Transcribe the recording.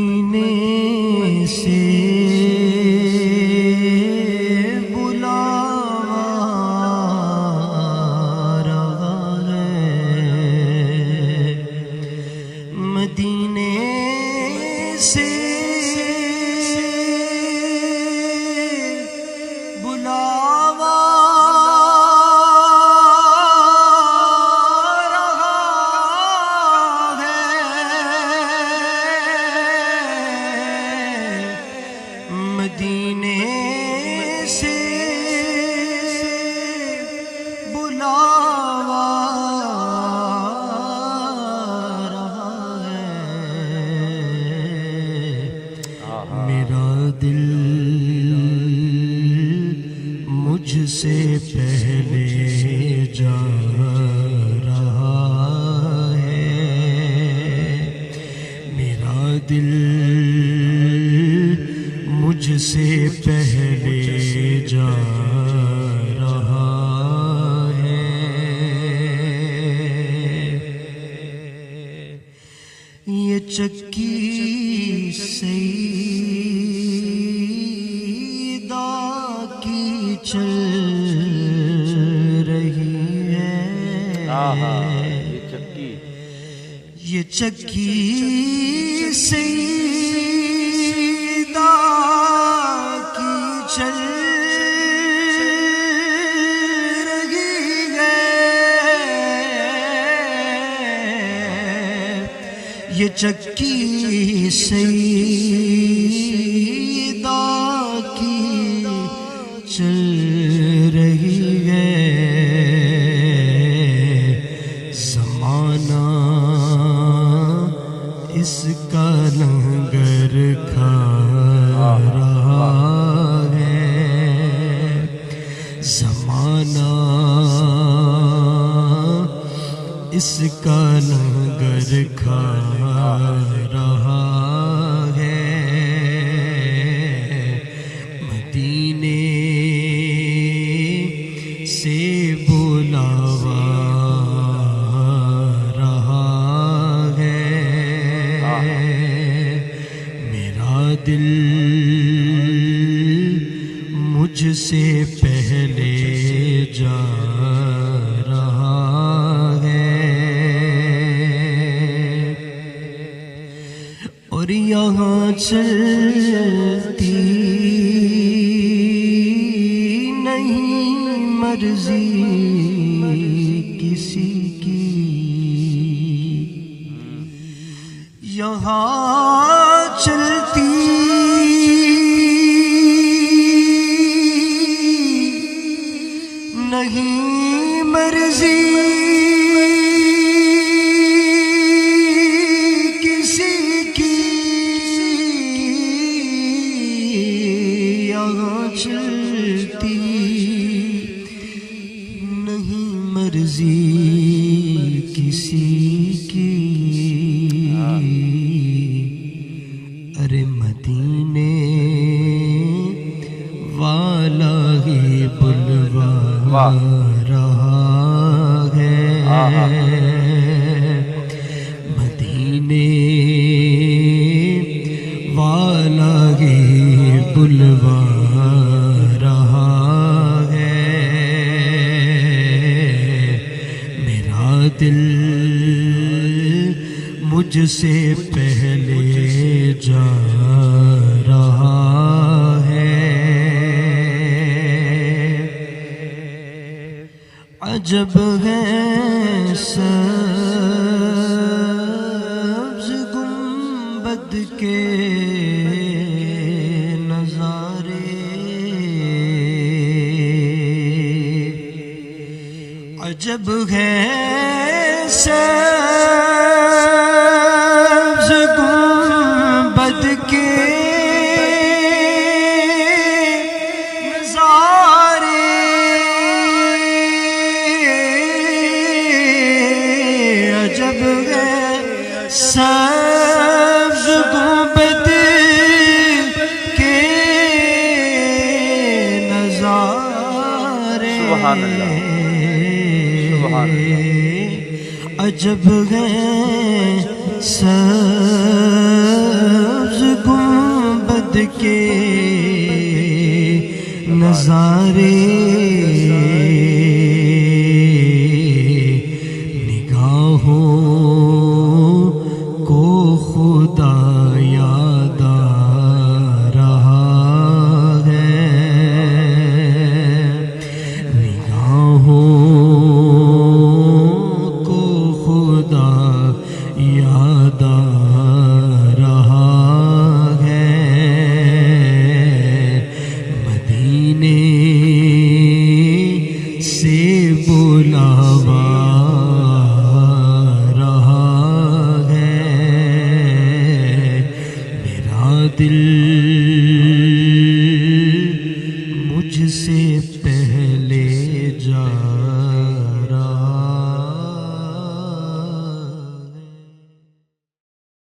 مدینے سے بلاوا رہا ہے، مدینے سے بلاوا مدینے سے بلاوا رہا ہے، میرا دل مجھ سے پہلے جا رہا ہے، میرا دل مجھ سے پہلے جا رہا ہے، یہ چکی سیدہ کی چل رہی ہے، یہ چکی سیدہ کی چل رہی ہے، یہ چکی سیدہ کی چل رہی ہے، زمانہ اس کا لنگر کھا رہا ہے، زمانہ اس کا لنگر کھا رہا ہے، مدینے سے بلاوا رہا ہے، میرا دل مجھ سے پہلے جا رہا ہے، اور یہاں چلتی نہیں مرضی کسی کی، یہاں چلتی نہیں مرضی کسی کی، یہاں چلتی نہیں مرضی کسی کی، ارے مدینے والا ہی بلوا رہا ہے، مدینے والا ہی بلوا رہا ہے، میرا دل مجھ سے پہلے جا رہا ہے، عجب ہے سبز گنبد کے نظارے، عجب ہے سبز گنبد کے نظارے، عجب ہے سبز گنبد کے نظارے، سبحان اللہ، سبحان اللہ، عجب ہے سبز دل